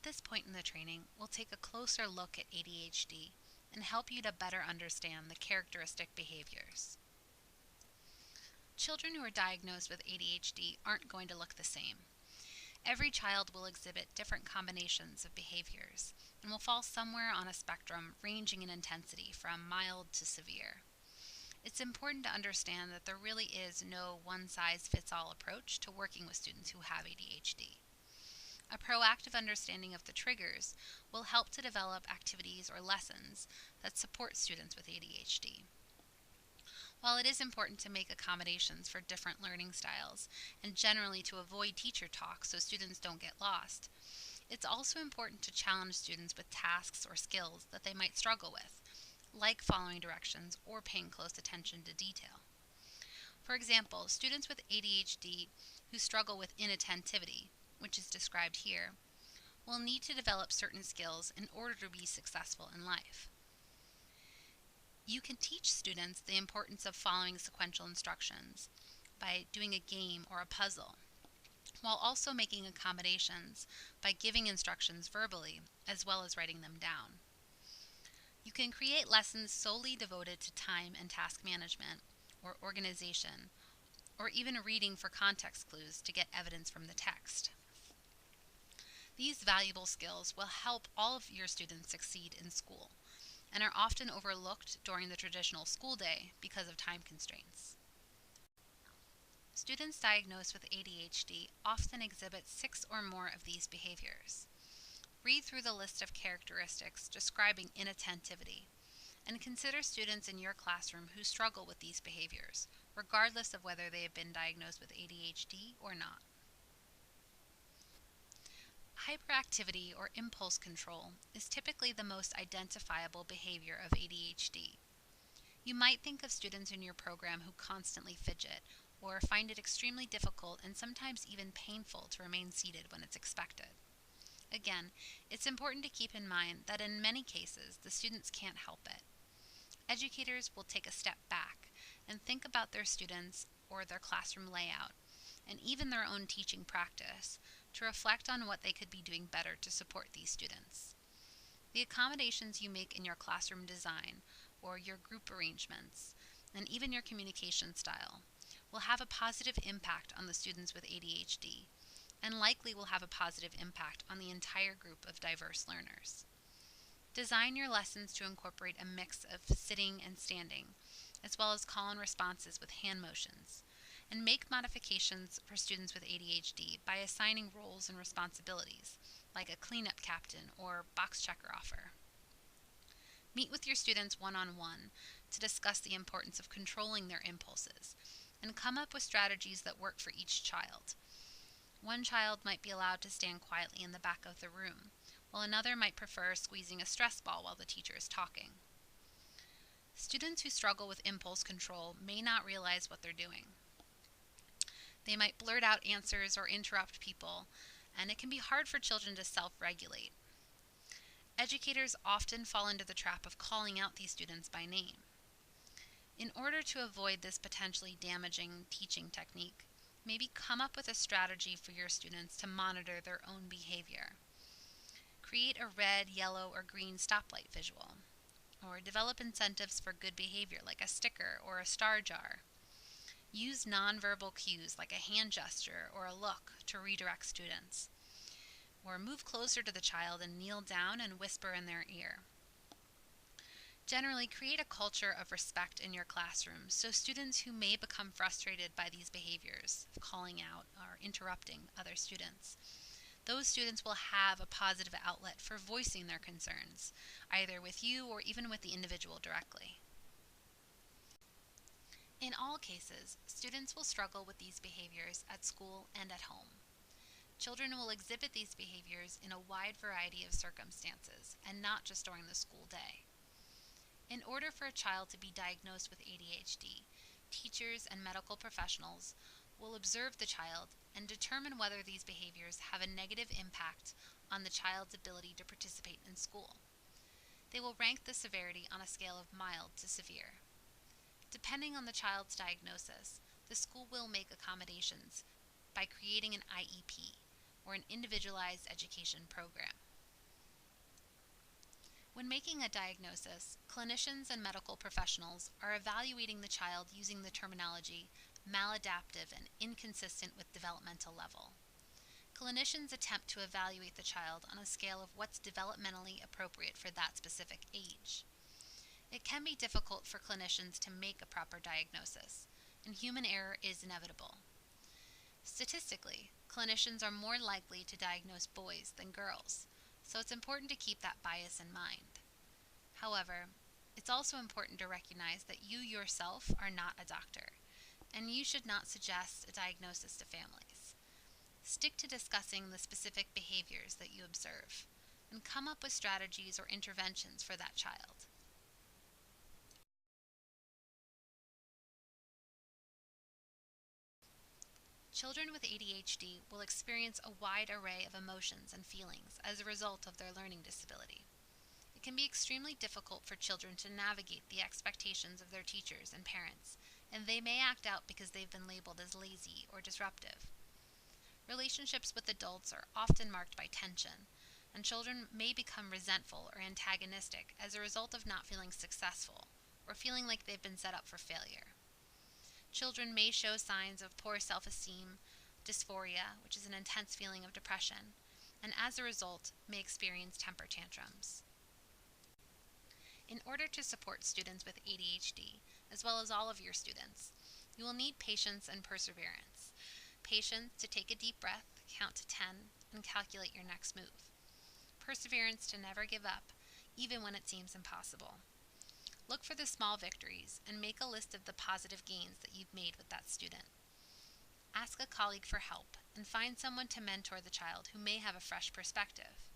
this point in the training, we'll take a closer look at ADHD and help you to better understand the characteristic behaviors. Children who are diagnosed with ADHD aren't going to look the same. Every child will exhibit different combinations of behaviors and will fall somewhere on a spectrum ranging in intensity from mild to severe. It's important to understand that there really is no one-size-fits-all approach to working with students who have ADHD. A proactive understanding of the triggers will help to develop activities or lessons that support students with ADHD. While it is important to make accommodations for different learning styles and generally to avoid teacher talk so students don't get lost, it's also important to challenge students with tasks or skills that they might struggle with, like following directions or paying close attention to detail. For example, students with ADHD who struggle with inattentivity, which is described here, will need to develop certain skills in order to be successful in life. You can teach students the importance of following sequential instructions by doing a game or a puzzle, while also making accommodations by giving instructions verbally as well as writing them down. You can create lessons solely devoted to time and task management, or organization, or even reading for context clues to get evidence from the text. These valuable skills will help all of your students succeed in school and are often overlooked during the traditional school day because of time constraints. Students diagnosed with ADHD often exhibit 6 or more of these behaviors. Read through the list of characteristics describing inattentivity and consider students in your classroom who struggle with these behaviors, regardless of whether they have been diagnosed with ADHD or not. Hyperactivity or impulse control is typically the most identifiable behavior of ADHD. You might think of students in your program who constantly fidget or find it extremely difficult and sometimes even painful to remain seated when it's expected. Again, it's important to keep in mind that in many cases, the students can't help it. Educators will take a step back and think about their students or their classroom layout, and even their own teaching practice, to reflect on what they could be doing better to support these students. The accommodations you make in your classroom design, or your group arrangements, and even your communication style, will have a positive impact on the students with ADHD, and likely will have a positive impact on the entire group of diverse learners. Design your lessons to incorporate a mix of sitting and standing, as well as call and responses with hand motions, and make modifications for students with ADHD by assigning roles and responsibilities, like a cleanup captain or box checker offer. Meet with your students one-on-one to discuss the importance of controlling their impulses, and come up with strategies that work for each child. One child might be allowed to stand quietly in the back of the room, while another might prefer squeezing a stress ball while the teacher is talking. Students who struggle with impulse control may not realize what they're doing. They might blurt out answers or interrupt people, and it can be hard for children to self-regulate. Educators often fall into the trap of calling out these students by name. In order to avoid this potentially damaging teaching technique, maybe come up with a strategy for your students to monitor their own behavior. Create a red, yellow, or green stoplight visual, or develop incentives for good behavior like a sticker or a star jar. Use nonverbal cues like a hand gesture or a look to redirect students, or move closer to the child and kneel down and whisper in their ear. Generally, create a culture of respect in your classroom so students who may become frustrated by these behaviors, calling out or interrupting other students, those students will have a positive outlet for voicing their concerns, either with you or even with the individual directly. In all cases, students will struggle with these behaviors at school and at home. Children will exhibit these behaviors in a wide variety of circumstances, and not just during the school day. In order for a child to be diagnosed with ADHD, teachers and medical professionals will observe the child and determine whether these behaviors have a negative impact on the child's ability to participate in school. They will rank the severity on a scale of mild to severe. Depending on the child's diagnosis, the school will make accommodations by creating an IEP, or an individualized education program. When making a diagnosis, clinicians and medical professionals are evaluating the child using the terminology maladaptive and inconsistent with developmental level. Clinicians attempt to evaluate the child on a scale of what's developmentally appropriate for that specific age. It can be difficult for clinicians to make a proper diagnosis, and human error is inevitable. Statistically, clinicians are more likely to diagnose boys than girls, so it's important to keep that bias in mind. However, it's also important to recognize that you yourself are not a doctor, and you should not suggest a diagnosis to families. Stick to discussing the specific behaviors that you observe, and come up with strategies or interventions for that child. Children with ADHD will experience a wide array of emotions and feelings as a result of their learning disability. It can be extremely difficult for children to navigate the expectations of their teachers and parents, and they may act out because they've been labeled as lazy or disruptive. Relationships with adults are often marked by tension, and children may become resentful or antagonistic as a result of not feeling successful or feeling like they've been set up for failure. Children may show signs of poor self-esteem, dysphoria, which is an intense feeling of depression, and as a result may experience temper tantrums. In order to support students with ADHD, as well as all of your students, you will need patience and perseverance. Patience to take a deep breath, count to 10, and calculate your next move. Perseverance to never give up, even when it seems impossible. Look for the small victories and make a list of the positive gains that you've made with that student. Ask a colleague for help and find someone to mentor the child who may have a fresh perspective.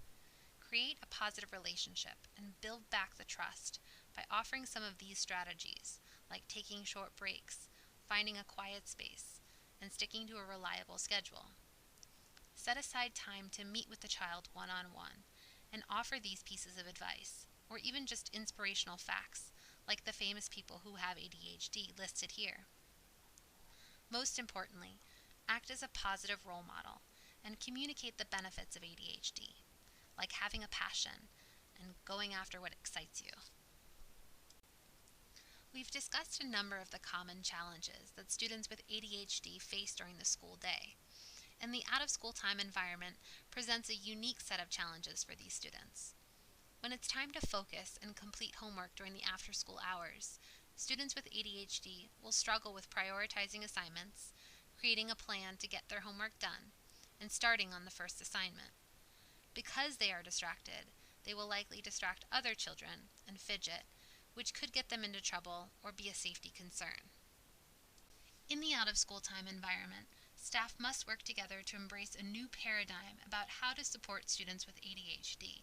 Create a positive relationship and build back the trust by offering some of these strategies, like taking short breaks, finding a quiet space, and sticking to a reliable schedule. Set aside time to meet with the child one-on-one and offer these pieces of advice, or even just inspirational facts, like the famous people who have ADHD listed here. Most importantly, act as a positive role model and communicate the benefits of ADHD, like having a passion and going after what excites you. We've discussed a number of the common challenges that students with ADHD face during the school day, and the out-of-school time environment presents a unique set of challenges for these students. When it's time to focus and complete homework during the after-school hours, students with ADHD will struggle with prioritizing assignments, creating a plan to get their homework done, and starting on the first assignment. Because they are distracted, they will likely distract other children and fidget, which could get them into trouble or be a safety concern. In the out-of-school time environment, staff must work together to embrace a new paradigm about how to support students with ADHD.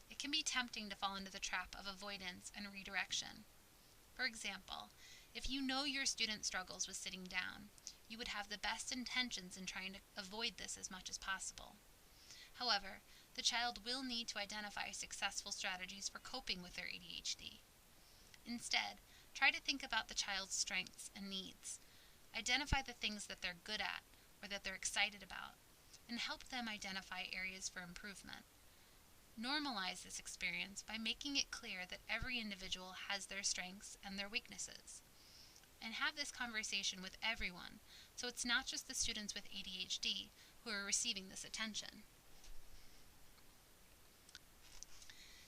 It can be tempting to fall into the trap of avoidance and redirection. For example, if you know your student struggles with sitting down, you would have the best intentions in trying to avoid this as much as possible. However, the child will need to identify successful strategies for coping with their ADHD. Instead, try to think about the child's strengths and needs. Identify the things that they're good at or that they're excited about, and help them identify areas for improvement. Normalize this experience by making it clear that every individual has their strengths and their weaknesses. And have this conversation with everyone, so it's not just the students with ADHD who are receiving this attention.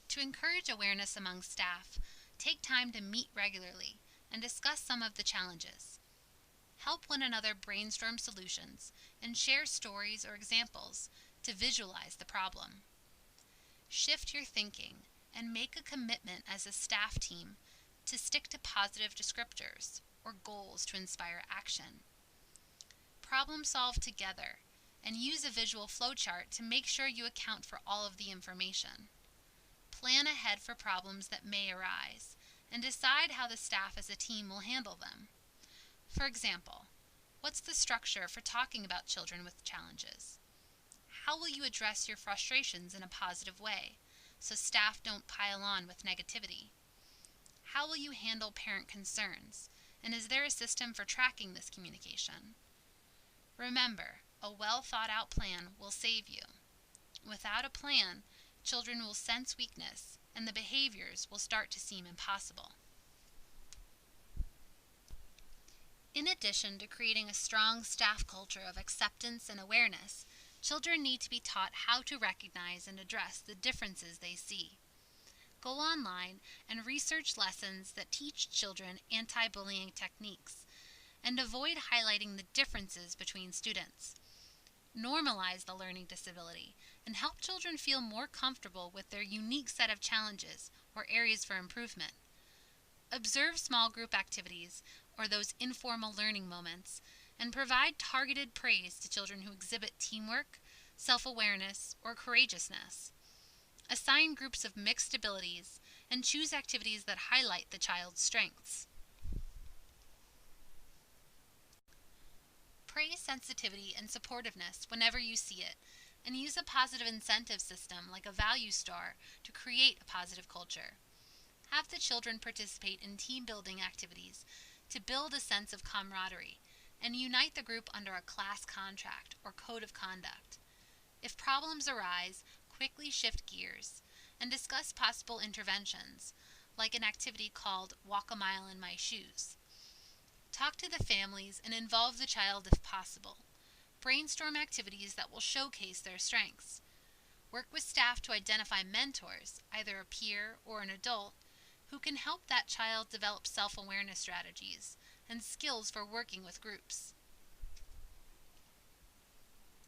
To encourage awareness among staff, take time to meet regularly and discuss some of the challenges. Help one another brainstorm solutions and share stories or examples to visualize the problem. Shift your thinking and make a commitment as a staff team to stick to positive descriptors or goals to inspire action. Problem solve together and use a visual flowchart to make sure you account for all of the information. Plan ahead for problems that may arise and decide how the staff as a team will handle them. For example, what's the structure for talking about children with challenges? How will you address your frustrations in a positive way so staff don't pile on with negativity? How will you handle parent concerns? And is there a system for tracking this communication? Remember, a well-thought-out plan will save you. Without a plan, children will sense weakness and the behaviors will start to seem impossible. In addition to creating a strong staff culture of acceptance and awareness, children need to be taught how to recognize and address the differences they see. Go online and research lessons that teach children anti-bullying techniques, and avoid highlighting the differences between students. Normalize the learning disability and help children feel more comfortable with their unique set of challenges or areas for improvement. Observe small group activities or those informal learning moments, and provide targeted praise to children who exhibit teamwork, self-awareness, or courageousness. Assign groups of mixed abilities and choose activities that highlight the child's strengths. Praise sensitivity and supportiveness whenever you see it, and use a positive incentive system like a value star to create a positive culture. Have the children participate in team building activities to build a sense of camaraderie, and unite the group under a class contract or code of conduct. If problems arise, quickly shift gears and discuss possible interventions, like an activity called Walk a Mile in My Shoes. Talk to the families and involve the child if possible. Brainstorm activities that will showcase their strengths. Work with staff to identify mentors, either a peer or an adult, who can help that child develop self-awareness strategies and skills for working with groups.